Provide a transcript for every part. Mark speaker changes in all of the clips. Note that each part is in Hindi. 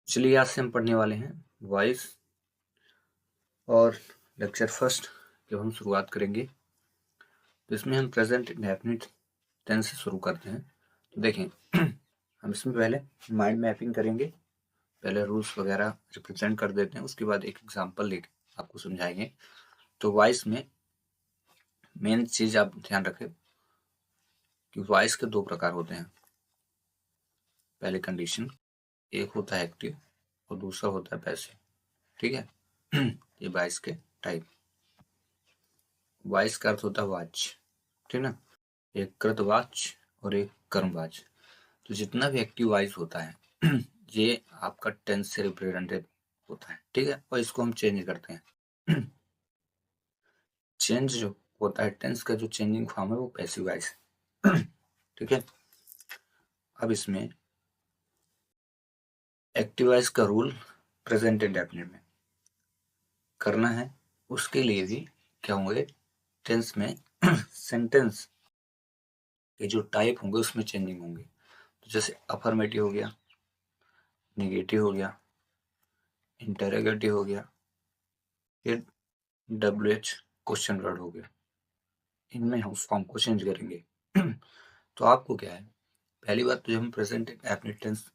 Speaker 1: चलिए आज से हम पढ़ने वाले हैं वॉइस और लेक्चर फर्स्ट जब हम शुरुआत करेंगे तो इसमें हम प्रेजेंट इंडेफिनिट टेंस से शुरू करते हैं। तो देखें हम इसमें पहले माइंड मैपिंग करेंगे, पहले रूल्स वगैरह रिप्रेजेंट कर देते हैं, उसके बाद एक एग्जांपल लेके आपको समझाएंगे। तो वॉइस में मेन चीज आप ध्यान रखें कि वॉइस के दो प्रकार होते हैं। पहले कंडीशन, एक होता है एक्टिव और दूसरा होता है पैसिव। ठीक है ये वॉइस के टाइप। वॉइस का अर्थ होता है वाच, ठीक ना, एक कृतवाच और एक कर्मवाच। तो जितना भी एक्टिव वॉइस होता है ये आपका टेंस से रिप्रेजेंटेड होता है, ठीक है। और इसको हम चेंज करते हैं चेंज जो होता है टेंस का जो चेंजिंग फॉर्म है वो पैसिव वॉइस ठीक है। अब इसमें एक्टिव वॉइस का रूल प्रेजेंट इंडेफिनिट में करना है, उसके लिए भी क्या होंगे टेंस में सेंटेंस के जो टाइप होंगे उसमें चेंजिंग होंगे। तो जैसे अफर्मेटिव हो गया, निगेटिव हो गया, इंटरोगेटिव हो गया, फिर WH क्वेश्चन वर्ड हो गया, इनमें हम फॉर्म को चेंज करेंगे तो आपको क्या है, पहली बात तो जब हम प्रेजेंट इंडेफिनिट टेंस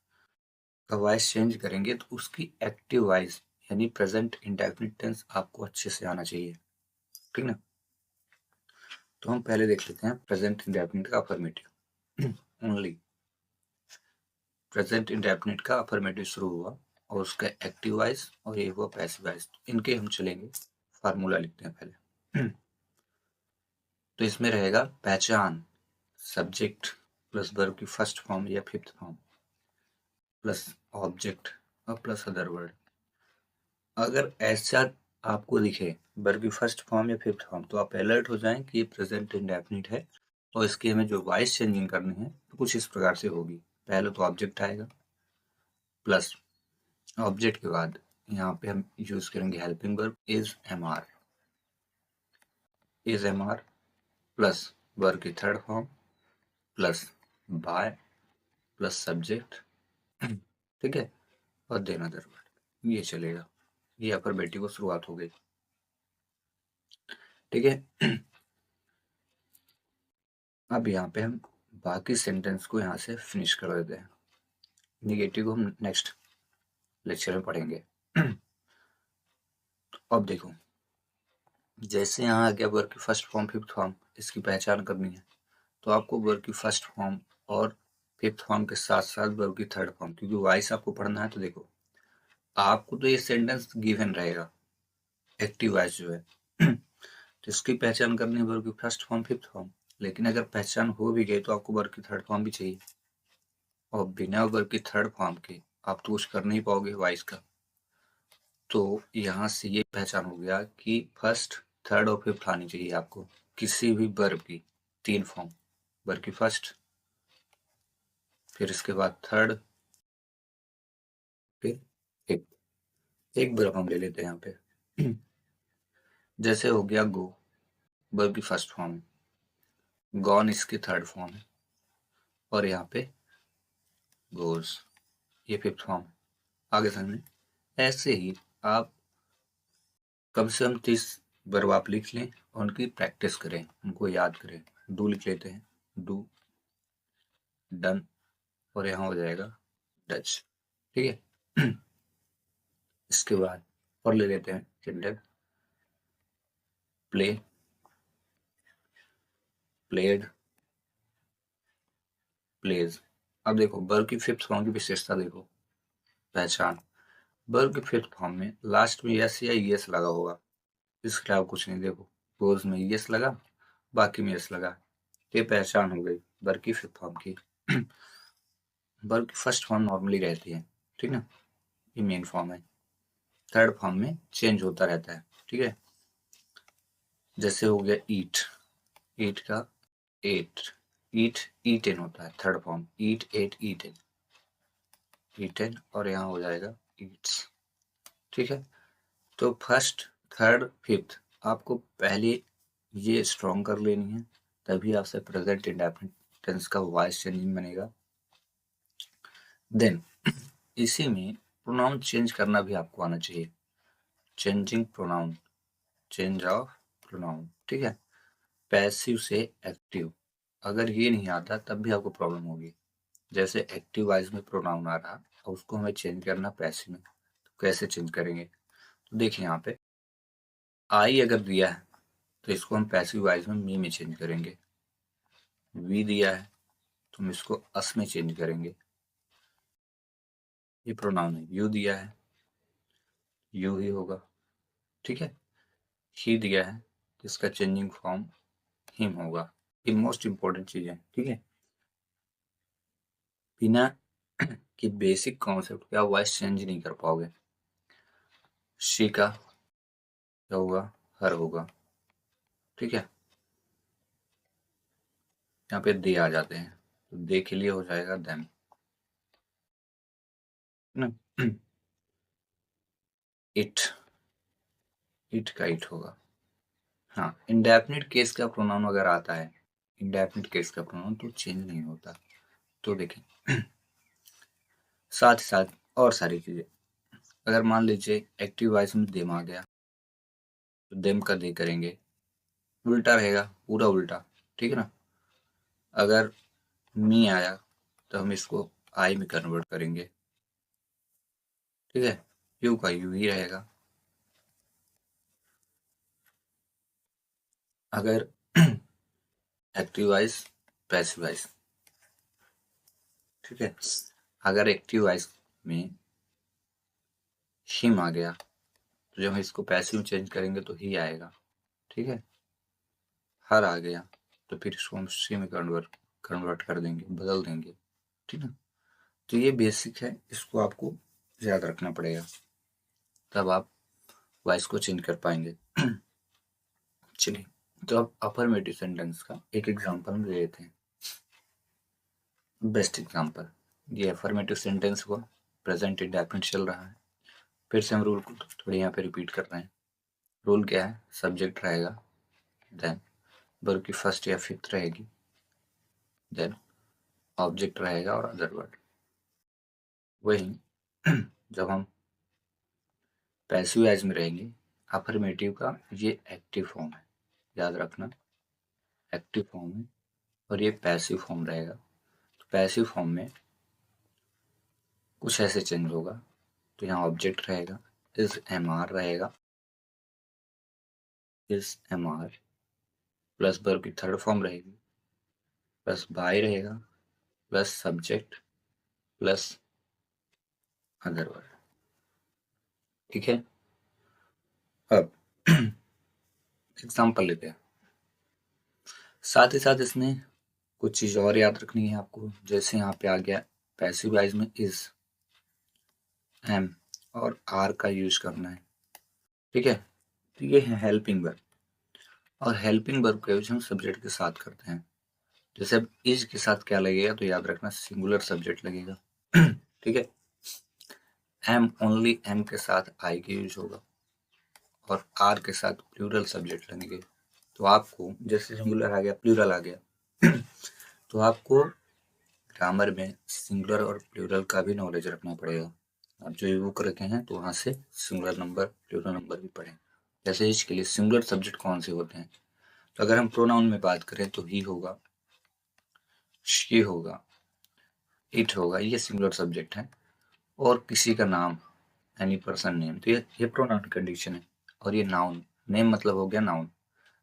Speaker 1: का वॉइस चेंज करेंगे तो उसकी एक्टिव वॉइस यानी प्रेजेंट इंडेफिनिट टेंस आपको अच्छे से आना चाहिए, ठीक ना। तो हम पहले देख लेते हैं प्रेजेंट इंडेफिनिट का अफर्मेटिव ओनली। प्रेजेंट इंडेफिनिट का अफर्मेटिव शुरू हुआ और उसका एक्टिव वॉइस और ये हुआ पैसिव वॉइस, इनके हम चलेंगे। फार्मूला लिखते हैं पहले तो इसमें रहेगा पहचान, सब्जेक्ट प्लस वर्ब की फर्स्ट फॉर्म या फिफ्थ फॉर्म प्लस ऑब्जेक्ट और प्लस अदर वर्ड। अगर ऐसा आपको दिखे वर्ब की फर्स्ट फॉर्म या फिफ्थ फॉर्म तो आप अलर्ट हो जाएं कि ये प्रेजेंट इंडेफिनिट है और इसकी हमें जो वॉइस चेंजिंग करनी है तो कुछ इस प्रकार से होगी। पहले तो ऑब्जेक्ट आएगा, प्लस ऑब्जेक्ट के बाद यहाँ पे हम यूज करेंगे helping verb is am are plus verb की third form plus by plus subject, ठीक है, और देन अदर वर्ड। ये चलेगा, ये अफर्मेटिव को शुरुआत हो गई, ठीक है। अब यहाँ पे हम बाकी सेंटेंस को यहाँ से फिनिश कर देते हैं, निगेटिव को हम नेक्स्ट लेक्चर में पढ़ेंगे तो अब देखो जैसे यहाँ आ गया वर्ब की फर्स्ट फॉर्म फिफ्थ फॉर्म, इसकी पहचान करनी है तो आपको वर्ब की फर्स्ट फॉर्म और फिफ्थ फॉर्म के साथ साथ वर्ब की थर्ड फॉर्म, क्योंकि वॉइस आपको पढ़ना है तो देखो आपको तो ये सेंटेंस गिवन रहेगा एक्टिव वॉइस जो है तो इसकी पहचान करनी है वर्ब की फर्स्ट फॉर्म फिफ्थ फॉर्म, लेकिन अगर पहचान हो भी गई तो आपको वर्ब की थर्ड फॉर्म भी चाहिए और बिना वर्ब की थर्ड फॉर्म के आप तो कुछ कर नहीं पाओगे वॉइस का। तो यहाँ से ये पहचान हो गया कि फर्स्ट थर्ड और फिफ्थ आनी चाहिए आपको किसी भी वर्ब की तीन फॉर्म, वर्ब की फर्स्ट फिर इसके बाद थर्ड फिर फिफ्थ। एक वर्ब हम ले लेते हैं यहाँ पे जैसे हो गया गो, वर्ब की फर्स्ट फॉर्म है, गॉन इसकी थर्ड फॉर्म है और यहाँ पे गोज ये फिफ्थ फॉर्म है। आगे समझे, ऐसे ही आप कम से कम 30 वर्ब आप लिख लें और उनकी प्रैक्टिस करें, उनको याद करें। डू लिख लेते हैं, डू, डन और यहाँ हो जाएगा डच, ठीक है। इसके बाद और ले लेते हैं किंडर, प्ले, प्लेड, प्लेज। अब देखो वर्ब की फिफ्थ फॉर्म की विशेषता देखो, पहचान, वर्ब की फिफ्थ फॉर्म में लास्ट में यस या यस लगा होगा, इसके अलावा कुछ नहीं। देखो रोज में यस लगा, बाकी में यस लगा, ये पहचान हो गई वर्ब की फिफ्थ फॉर्म की वर्ब की फर्स्ट फॉर्म नॉर्मली रहती है, ठीक ना, ये मेन फॉर्म है, थर्ड फॉर्म में चेंज होता रहता है, ठीक है। जैसे हो गया ईट, ईट का एट, ईट ईटेन होता है थर्ड फॉर्म, ईट एट ईटेन, ईटेन और यहाँ हो जाएगा ईट्स, ठीक है। तो फर्स्ट थर्ड फिफ्थ आपको पहले ये स्ट्रॉन्ग कर लेनी है, तभी आपसे प्रेजेंट इंडेफिनिट टेंस का वॉइस चेंजिंग बनेगा। देन इसी में प्रोनाउन चेंज करना भी आपको आना चाहिए, changing pronoun, change of pronoun, ठीक है। पैसिव से एक्टिव, अगर ये नहीं आता तब भी आपको प्रॉब्लम होगी। जैसे एक्टिव वॉइस में प्रोनाउन आ रहा और उसको हमें चेंज करना पैसिव में, तो कैसे चेंज करेंगे? तो देखिए यहाँ पे आई अगर दिया है तो इसको हम पैसिव वॉइस में मी में चेंज करेंगे। वी दिया है तो हम इसको अस में चेंज करेंगे, ये प्रोनाउन है। यू दिया है, यू ही होगा, ठीक है। ही दिया है तो इसका चेंजिंग फॉर्म हिम होगा। ये मोस्ट इंपॉर्टेंट चीज है, ठीक है। बिना कि बेसिक कॉन्सेप्ट का वॉइस चेंज नहीं कर पाओगे। शी का क्या होगा? हर होगा, ठीक है। यहाँ पे दे आ जाते हैं तो दे के लिए हो जाएगा देम, ना। इट, इट का इट होगा। हाँ, इंडेफिनिट केस का प्रोनाउन अगर आता है, इंडेफिनिट केस का प्रोनाउन तो चेंज नहीं होता। तो देखें साथ ही साथ और सारी चीजें, अगर मान लीजिए एक्टिव वॉइस में देम आ गया तो देम का दे करेंगे, उल्टा रहेगा, पूरा उल्टा, ठीक है ना। अगर मी आया तो हम इसको आई में कन्वर्ट करेंगे, ठीक है। यू का यू ही रहेगा। अगर एक्टिव वॉइस पैसिव वॉइस, ठीक है। अगर एक्टिव वॉइस में हिम आ गया तो जब हम इसको पैसिव में चेंज करेंगे तो ही आएगा, ठीक है। हर आ गया तो फिर इसको हम सी में कन्वर्ट कर देंगे, बदल देंगे, ठीक है। तो ये बेसिक है, इसको आपको याद रखना पड़ेगा, तब आप वॉइस को चेंज कर पाएंगे। चलिए, तो अब अफर्मेटिव सेंटेंस का एक एग्जांपल हम ले लेते हैं। बेस्ट एग्जांपल, ये अफर्मेटिव सेंटेंस हुआ, प्रेजेंट इंडेफिनिट चल रहा है। फिर से हम रूल को थोड़ी यहाँ पे रिपीट कर रहे हैं। रूल क्या है? सब्जेक्ट रहेगा, देन वर्ब की फर्स्ट या फिफ्थ रहेगी, देन ऑब्जेक्ट रहेगा और अदर वर्ड। वही जब हम पैसिव वॉइस में रहेंगे, अफर्मेटिव का ये एक्टिव फॉर्म है, याद रखना, एक्टिव फॉर्म है, और ये पैसिव फॉर्म रहेगा। तो पैसिव फॉर्म में कुछ ऐसे चेंज होगा, तो यहाँ ऑब्जेक्ट रहेगा, इज एम आर रहेगा, is am are plus verb की थर्ड फॉर्म रहेगी, प्लस बाय रहेगा, plus subject, plus other word, ठीक है। अब एग्जाम्पल लेते हैं, साथ ही साथ इसमें कुछ चीज और याद रखनी है आपको। जैसे यहाँ पे आ गया पैसिव वॉइस में इज, एम और आर का यूज करना है, ठीक है। तो ये है हेल्पिंग वर्ब, और हेल्पिंग वर्ब का यूज हम सब्जेक्ट के साथ करते हैं। जैसे अब इज के साथ क्या लगेगा, तो याद रखना सिंगुलर सब्जेक्ट लगेगा, ठीक है। एम ओनली एम के साथ आई के यूज होगा, और आर के साथ प्लूरल सब्जेक्ट लगेंगे। तो आपको जैसे सिंगुलर आ गया, प्लूरल आ गया, तो आपको ग्रामर में सिंगुलर और प्लूरल का भी नॉलेज रखना पड़ेगा। आप जो बुक रखे हैं तो वहाँ से सिंगुलर नंबर, प्लूरल नंबर भी पढ़ें। जैसे इसके लिए सिंगुलर सब्जेक्ट कौन से होते हैं, तो अगर हम प्रोनाउन में बात करें तो ही होगा, शी होगा, इट होगा, ये सिंगुलर सब्जेक्ट है। और किसी का नाम, एनी पर्सन नेम, तो ये प्रोनाउन कंडीशन है। और ये नाउन, नेम मतलब हो गया नाउन,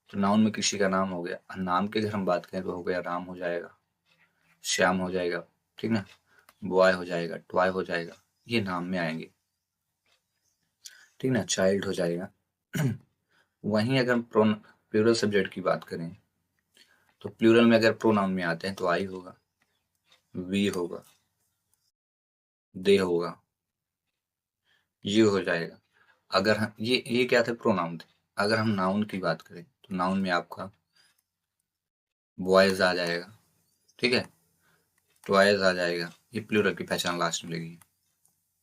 Speaker 1: तो नाउन में किसी का नाम हो गया। नाम की अगर हम बात करें तो हो गया राम हो जाएगा, श्याम हो जाएगा, ठीक ना, बॉय हो जाएगा, टॉय हो जाएगा, ये नाम में आएंगे, ठीक ना, चाइल्ड हो जाएगा। वहीं अगर हम प्लूरल सब्जेक्ट की बात करें तो प्लूरल में अगर प्रोनाउन में आते हैं तो आई होगा, वी होगा, दे होगा, ये हो जाएगा। अगर हम ये क्या थे? प्रोनाउन थे। अगर हम नाउन की बात करें तो नाउन में आपका बॉयज आ जाएगा, ठीक है, टॉयज आ जाएगा, ये प्लूरल की पहचान लास्ट में लगेगी।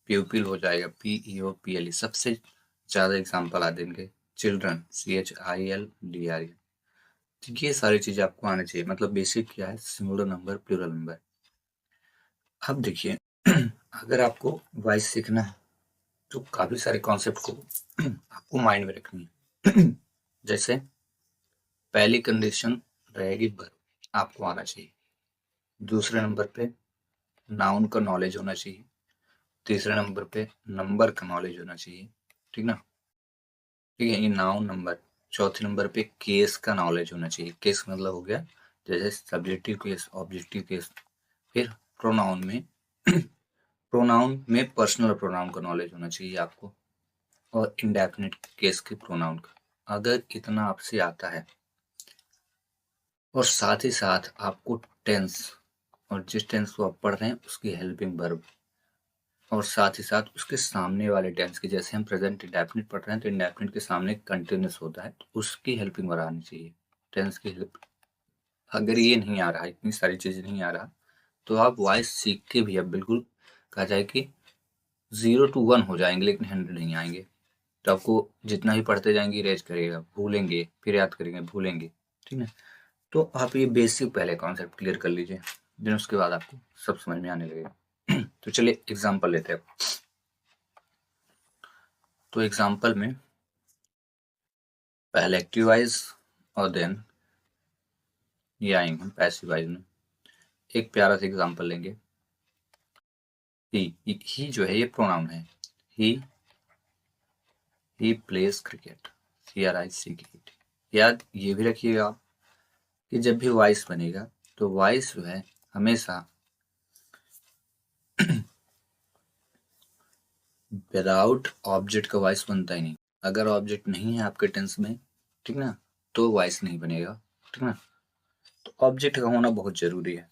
Speaker 1: प्यूपिल हो जाएगा, PEOPLE, सबसे ज्यादा एग्जाम्पल आ देंगे चिल्ड्रन, CHILDRE। तो ये सारी चीजें आपको आनी चाहिए। मतलब बेसिक क्या है? Singular number, plural number. अब देखिए, अगर आपको वॉइस सीखना है तो काफी सारे कॉन्सेप्ट को आपको माइंड में रखनी है। जैसे पहली कंडीशन रहेगी वर्ब आपको आना चाहिए, दूसरे नंबर पे नाउन का नॉलेज होना चाहिए, तीसरे नंबर पे नंबर का नॉलेज होना चाहिए, ठीक ना, ठीक है, ये नाउन नंबर। चौथे नंबर पे केस का नॉलेज होना चाहिए, केस मतलब हो गया जैसे सब्जेक्टिव केस, ऑब्जेक्टिव केस। फिर प्रोनाउन में प्रोनाउन में पर्सनल प्रोनाउन का नॉलेज होना चाहिए आपको, और इंडेफिनिट केस के प्रोनाउन का। अगर इतना आपसे आता है और साथ ही साथ आपको टेंस, और जिस टेंस को आप पढ़ रहे हैं उसकी हेल्पिंग वर्ब, और साथ ही साथ उसके सामने वाले टेंस की, जैसे हम प्रेजेंट इंडेफिनिट पढ़ रहे हैं तो इंडेफिनिट के सामने कंटिन्यूस होता है तो उसकी हेल्पिंग वर्ब आनी चाहिए, टेंस की हेल्प। अगर ये नहीं आ रहा, इतनी सारी चीजें नहीं आ रहा, तो आप वॉइस सीख के भी अब बिल्कुल कहा जाए कि 0 to 1 हो जाएंगे, लेकिन 100 नहीं आएंगे। तो आपको जितना ही पढ़ते जाएंगे इरेज करिएगा, भूलेंगे, फिर याद करेंगे, भूलेंगे, ठीक है। तो आप ये बेसिक पहले कॉन्सेप्ट क्लियर कर लीजिए, देन उसके बाद आपको सब समझ में आने लगेगा। तो चलिए एग्जाम्पल लेते हैं। तो एग्जाम्पल में पहले एक्टिव वॉइस और देन ये आएंगे हम पैसिव वॉइस में। एक प्यारा सा एग्जाम्पल लेंगे। ही जो है ये प्रोनाउन है। He plays cricket, CRICKET। याद ये भी रखिएगा आप कि जब भी वॉइस बनेगा तो वॉइस जो है हमेशा विदाउट ऑब्जेक्ट का वॉइस बनता ही नहीं। अगर ऑब्जेक्ट नहीं है आपके टेंस में, ठीक ना, तो वॉइस नहीं बनेगा, ठीक ना। तो ऑब्जेक्ट का होना बहुत जरूरी है,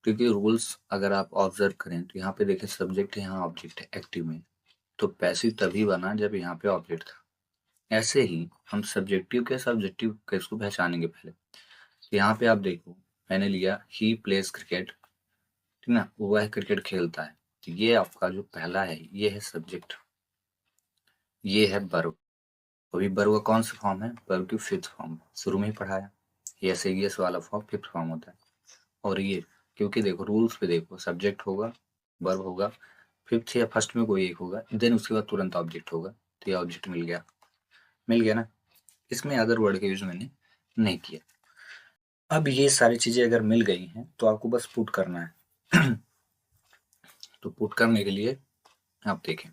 Speaker 1: क्योंकि रूल्स अगर आप ऑब्जर्व करें तो यहाँ पे देखें सब्जेक्ट है, यहाँ ऑब्जेक्ट है एक्टिव में, तो पैसिव तभी बना जब यहाँ पे ऑब्जेक्ट था। ऐसे ही हम सब्जेक्टिव के सब्जेक्टिव केस को पहचानेंगे पहले। तो यहाँ पे आप देखो, मैंने लिया ही प्लेज क्रिकेट, ठीक ना, वह क्रिकेट खेलता है। तो ये आपका जो पहला है ये है सब्जेक्ट, ये है वर्ब। अभी वर्ब का कौन सा फॉर्म है, वर्ब की फिफ्थ फॉर्म, शुरू में ही पढ़ाया। यस वाला फॉर्म फिफ्थ फॉर्म होता है। और ये क्योंकि देखो रूल्स पे देखो, सब्जेक्ट होगा, वर्ब होगा, फिफ्थ या फर्स्ट में कोई एक होगा, देन उसके बाद तुरंत ऑब्जेक्ट होगा। तो ये ऑब्जेक्ट मिल गया ना। इसमें अदर वर्ड का यूज मैंने नहीं किया। अब ये सारी चीजें अगर मिल गई हैं तो आपको बस पुट करना है। तो पुट करने के लिए आप देखें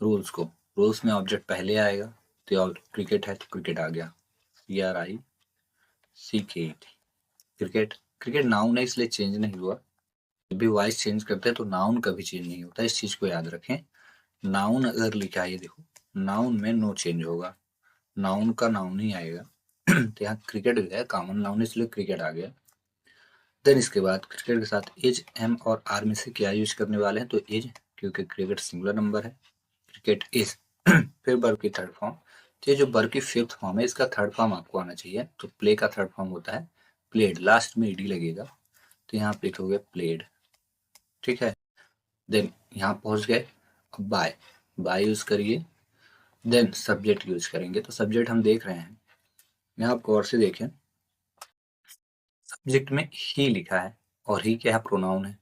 Speaker 1: रूल्स को, रूल्स में ऑब्जेक्ट पहले आएगा, तो क्रिकेट है तो क्रिकेट आ गया, CRICKET, क्रिकेट। क्रिकेट नाउन है इसलिए चेंज नहीं हुआ। जब भी वॉइस चेंज करते हैं तो नाउन कभी चेंज नहीं होता, इस चीज को याद रखें। नाउन अगर लिखा है, ये देखो नाउन में नो चेंज होगा, नाउन का नाउन ही आएगा। तो यहाँ क्रिकेट जो है कॉमन नाउन इसलिए क्रिकेट आ गया। देन इसके बाद क्रिकेट के साथ एज, एम और आर में से क्या यूज करने वाले हैं, तो एज, क्योंकि क्रिकेट सिंगुलर नंबर है, क्रिकेट इज। फिर वर्ब की थर्ड फॉर्म, तो ये जो वर्ब की फिफ्थ फॉर्म है इसका थर्ड फॉर्म आपको आना चाहिए। तो प्ले का थर्ड फॉर्म होता है प्लेड, लास्ट में ईडी लगेगा, तो यहाँ पे लिखोगे प्लेड, ठीक है। देन यहाँ पहुंच गए, अब बाय यूज करिए, देन सब्जेक्ट यूज करेंगे। तो सब्जेक्ट हम देख रहे हैं, यहाँ आप गौर से देखें, सब्जेक्ट में ही लिखा है, और ही क्या है, प्रोनाउन है।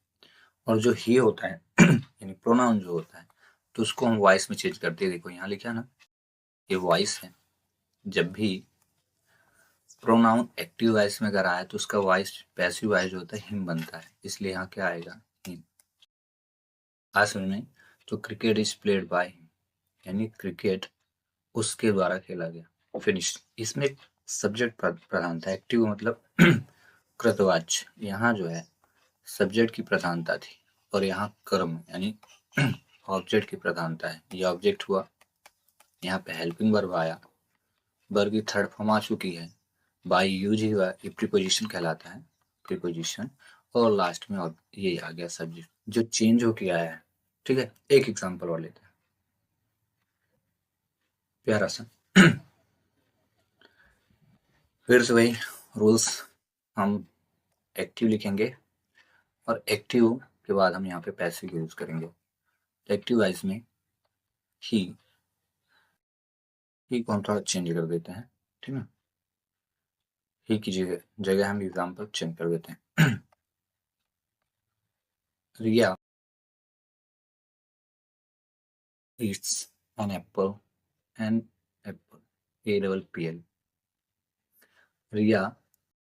Speaker 1: और जो ही होता है यानी प्रोनाउन जो होता है, तो उसको हम वॉइस में चेंज करते हैं। देखो यहाँ लिखा है ना, ये वॉइस है। जब भी प्रोनाउन एक्टिव वॉइस में अगर आए तो उसका वॉइस पैसिव वॉइस जो होता है हिम बनता है, इसलिए यहाँ क्या आएगा, हिम। आज समझ में। तो cricket is played by him, यानी क्रिकेट उसके द्वारा खेला गया, फिनिश। इसमें सब्जेक्ट प्रधानता, एक्टिव मतलब कृतवाच्य, यहाँ जो है सब्जेक्ट की प्रधानता थी, और यहाँ कर्म यानी ऑब्जेक्ट की प्रधानता है। ये ऑब्जेक्ट हुआ, यहाँ पे हेल्पिंग वर्ब आया, वर्ब की थर्ड फॉर्म आ चुकी है, बाई यूज ही हुआ, ये प्रीपोजिशन कहलाता है, प्रीपोजिशन। और लास्ट में और ये आ गया सब्जेक्ट जो चेंज होके आया है, ठीक है। एक एग्जांपल और लेते हैं प्यारा सा। फिर से वही रूल्स, हम एक्टिव लिखेंगे, और एक्टिव के बाद हम यहाँ पे पैसिव यूज करेंगे। एक्टिव वाइज में ही को हम थोड़ा चेंज कर देते हैं, ठीक है। ही की जगह हम एग्जाम्पल चेंज कर देते हैं। रिया eats an apple, an apple, APPL। रिया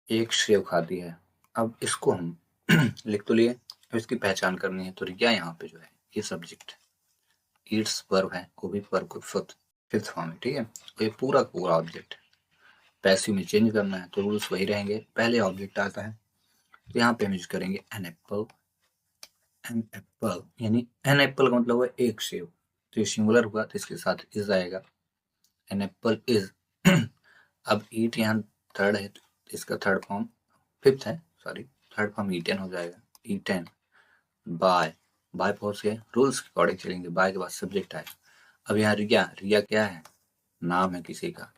Speaker 1: एक सेब खाती है। अब इसको हम लिख तो लिए, अब इसकी पहचान करनी है। तो रिया यहाँ पे जो है ये सब्जेक्ट, ईट्स वर्ब है, वो भी वर्ब को फिफ्थ फॉर्म है, ठीक है। तो ये पूरा पूरा ऑब्जेक्ट पैसिव में चेंज करना है तो रूल्स वही रहेंगे। पहले ऑब्जेक्ट आता है तो यहाँ पे हम यूज करेंगे एन एप्पल। एन एप्पल यानी एन एप्पल का मतलब हुआ एक सेब, तो ये सिंगुलर हुआ तो इसके साथ इज आएगा, एन एप्पल इज। अब ईट यहाँ थर्ड है तो इसका थर्ड फॉर्म फिफ्थ है, सॉरी थर्ड फॉर्म ईटेन हो जाएगा, ईटेन बाय। बाय पहुंच गए, रूल्स के अकॉर्डिंग चलेंगे, बाय के बाद सब्जेक्ट आएगा। अब यहाँ रिया, रिया क्या है, नाम है किसी का।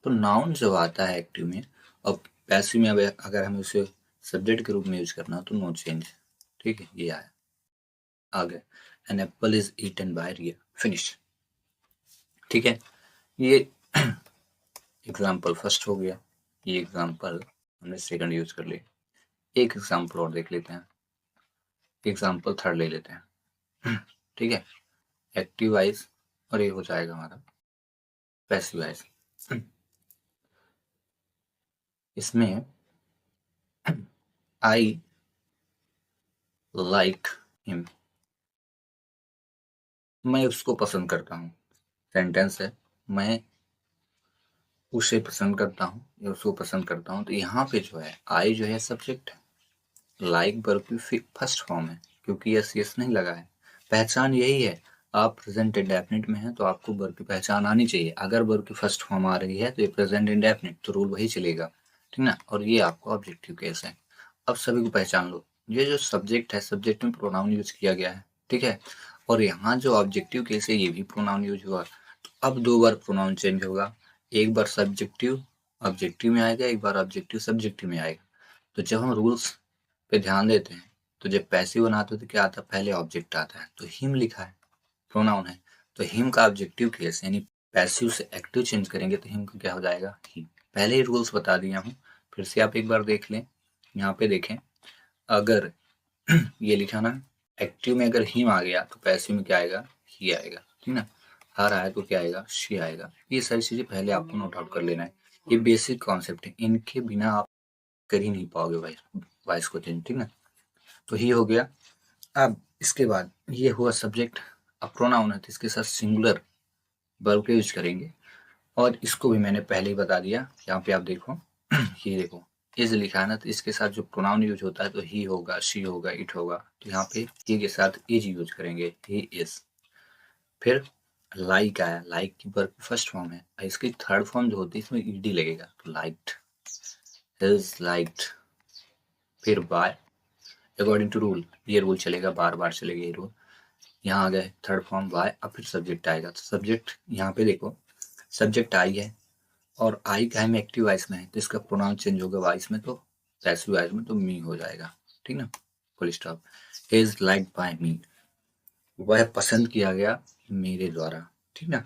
Speaker 1: तो नाउन जब आता है एक्टिव में और पैसिव में अगर हमें उसे सब्जेक्ट के रूप में यूज करना तो नो चेंज, ठीक है। ये आया आगे, an apple is eaten by Riya, finish, ठीक है। ये एग्जाम्पल फर्स्ट हो गया, ये एग्जाम्पल हमने सेकंड यूज कर लिया। एक एग्जाम्पल और देख लेते हैं, एग्जाम्पल थर्ड ले लेते हैं, ठीक है। एक्टिव वाइज और ये हो जाएगा हमारा पैसिव वाइज। इसमें आई लाइक हिम, मैं उसको पसंद करता हूँ, सेंटेंस है, मैं उसे पसंद करता हूँ या उसको पसंद करता हूँ। तो यहाँ पे जो है आई जो है सब्जेक्ट है, लाइक वर्ब की फर्स्ट फॉर्म है क्योंकि यस यस नहीं लगा है। पहचान यही है, आप प्रेजेंट इंडेफिनिट में हैं तो आपको वर्ब की पहचान आनी चाहिए। अगर वर्ब की फर्स्ट फॉर्म आ रही है तो ये प्रेजेंट इंडेफिनिट, तो रूल वही चलेगा, ठीक ना। और ये आपको ऑब्जेक्टिव केस है। अब सभी को पहचान लो, ये जो सब्जेक्ट है सब्जेक्ट में प्रोनाउन यूज किया गया है, ठीक है। और यहाँ जो ऑब्जेक्टिव केस है ये भी प्रोनाउन यूज हुआ। तो अब दो बार प्रोनाउन चेंज होगा, एक बार सब्जेक्टिव ऑब्जेक्टिव में आएगा, एक बार ऑब्जेक्टिव सब्जेक्टिव में आएगा। तो जब हम रूल्स पे ध्यान देते हैं तो जब पैसिव बनाते हो तो क्या आता है, पहले ऑब्जेक्ट आता है, तो हिम लिखा है, प्रोनाउन है, तो हिम का ऑब्जेक्टिव केस यानी पैसिव से एक्टिव चेंज करेंगे तो हिम का क्या हो जाएगा, हिम। पहले ही रूल्स बता दिया हूँ, फिर से आप एक बार देख लें। यहाँ पे देखें, अगर ये लिखा ना, एक्टिव में अगर हिम आ गया तो पैसिव में क्या आएगा, ही आएगा, ठीक ना। हर आया तो क्या आएगा, शी आएगा। ये सारी चीजें पहले आपको नोट आउट कर लेना है, ये बेसिक कॉन्सेप्ट है, इनके बिना आप कर ही नहीं पाओगे वॉइस को चेंज, ठीक ना। तो ये हो गया। अब इसके बाद ये हुआ सब्जेक्ट, अब प्रोनाउन है तो इसके साथ सिंगुलर वर्ब के यूज करेंगे, और इसको भी मैंने पहले ही बता दिया। यहाँ पे आप देखो, ये देखो इज लिखा है ना, तो इसके साथ जो प्रोनाउन यूज होता है तो ही होगा, शी होगा, इट होगा। तो यहाँ पे ही के साथ इज यूज करेंगे, ही इज। फिर लाइक आया, लाइक की वर्ब फर्स्ट फॉर्म है, इसकी थर्ड फॉर्म जो होती है इसमें ईडी लगेगा, तो लाइक्ड, इज लाइक्ड। फिर बाय, अकॉर्डिंग टू रूल, ये रूल चलेगा, बार बार चलेगा ये रूल। यहाँ आ गए थर्ड फॉर्म बाय, अब फिर सब्जेक्ट आएगा, तो सब्जेक्ट यहाँ पे देखो, सब्जेक्ट आई है और आई का है एक्टिव वॉइस में है तो इसका प्रोनाउन चेंज होगा वॉइस में, तो पैसिव वॉइस में तो मी हो जाएगा, ठीक ना, full stop. Is like by me, वह पसंद किया गया मेरे द्वारा, ठीक ना।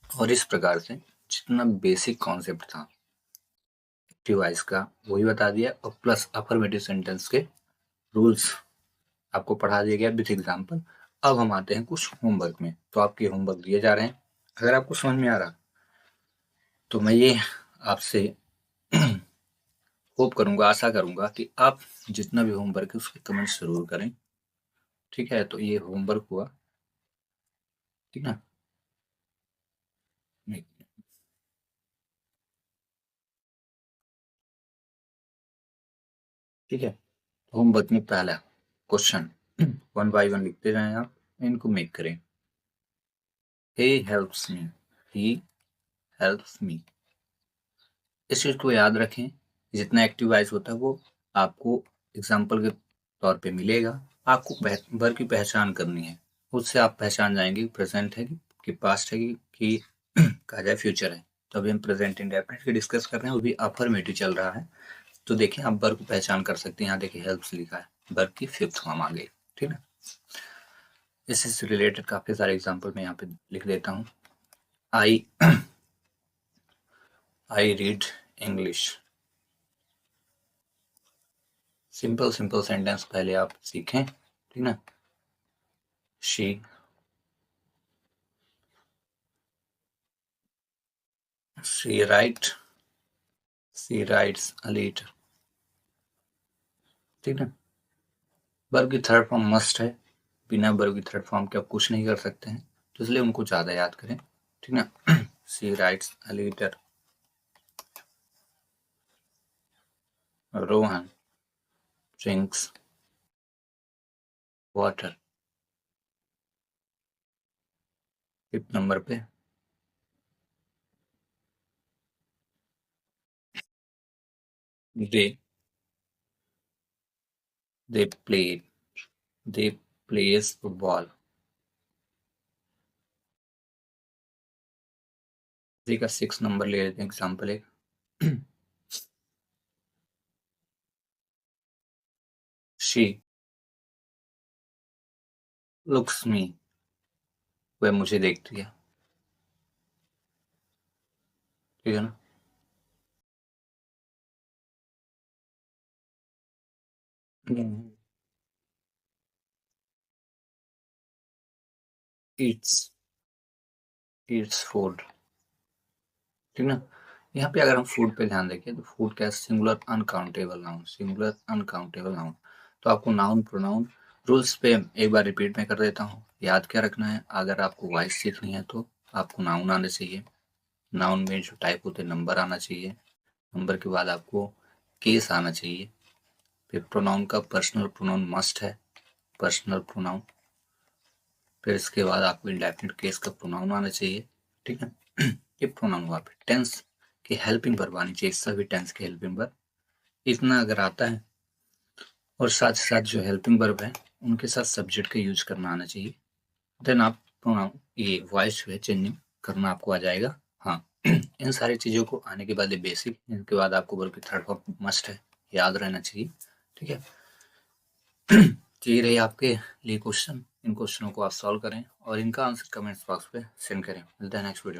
Speaker 1: और इस प्रकार से जितना बेसिक कॉन्सेप्ट था एक्टिव वॉइस का वही बता दिया, और प्लस अफर्मेटिव सेंटेंस के रूल्स आपको पढ़ा दिया गया विथ एग्जाम्पल। अब हम आते हैं कुछ होमवर्क में, तो आपके होमवर्क दिए जा रहे हैं। अगर आपको समझ में आ रहा तो मैं ये आपसे होप करूंगा, आशा करूंगा कि आप जितना भी होमवर्क है उसके कमेंट जरूर करें, ठीक है। तो ये होमवर्क हुआ, ठीक ना। ठीक है, होमवर्क में पहला क्वेश्चन, वन बाय वन लिखते जाएं आप, इनको मेक करें। He helps me, he helps me, इस चीज को याद रखें, जितना एक्टिव वॉइस होता है वो आपको एग्जाम्पल के तौर पे मिलेगा। आपको वर्ब की पहचान करनी है, उससे आप पहचान जाएंगे प्रेजेंट है कि पास्ट है कि कहा जाए फ्यूचर है। तो अभी हम प्रेजेंट इंडेफिनिट की डिस्कस कर रहे हैं, वो भी अफर्मेटिव चल रहा है। तो देखिए आप वर्ब को पहचान कर सकते हैं, यहाँ देखिए हेल्प्स लिखा है, वर्ब की फिफ्थ फॉर्म आ गई, ठीक है। इससे रिलेटेड काफी सारे एग्जाम्पल मैं यहाँ पे लिख देता हूँ। I I read English, simple simple sentence पहले आप सीखें, ठीक ना। She she writes a letter, ठीक है। वर्ब की थर्ड फॉर्म मस्ट है, बिना वर्ब की थर्ड फॉर्म के आप कुछ नहीं कर सकते हैं, तो इसलिए उनको ज्यादा याद करें, ठीक ना। She writes a letter, Rohan drinks water. 5th number पे they they play they plays football. जी का 6 नंबर ले लेते हैं एग्जाम्पल एक। शी लुक्स मी, वह मुझे देखती है, ठीक है ना। ईट्स ईट्स फूड, ठीक ना। यहाँ पे अगर हम फूड पे ध्यान देखें तो फूड क्या है, singular uncountable noun, singular uncountable noun. तो आपको नाउन प्रोनाउन रूल्स पे एक बार रिपीट में कर देता हूँ, याद क्या रखना है। अगर आपको वॉइस सीखनी है तो आपको नाउन आने चाहिए, नाउन में जो टाइप होते हैं नंबर आना चाहिए, नंबर के बाद आपको केस आना चाहिए, फिर प्रोनाउन का पर्सनल प्रोनाउन मस्ट है, पर्सनल प्रोनाउन, फिर इसके बाद आपको इंडेफिनिट केस का प्रोनाउन आना चाहिए, ठीक है। ये प्रोनाउन हुआ। फिर टेंस की हेल्पिंग वर्ब आनी चाहिए, सभी टेंस के हेल्पिंग वर्ब, इतना अगर आता है और साथ साथ जो हेल्पिंग वर्ब है उनके साथ सब्जेक्ट का यूज करना आना चाहिए, देन आप प्रोनाउन ये वॉइस जो है चेंजिंग करना आपको आ जाएगा। हाँ, इन सारी चीज़ों को आने के बाद ये बेसिक, इनके बाद आपको वर्ब की थर्ड फॉर्म मस्ट है, याद रहना चाहिए, ठीक है। तो ये रही आपके लिए क्वेश्चन, इन क्वेश्चनों को आप सॉल्व करें और इनका आंसर कमेंट्स बॉक्स पे सेंड करें। मिलता है नेक्स्ट वीडियो।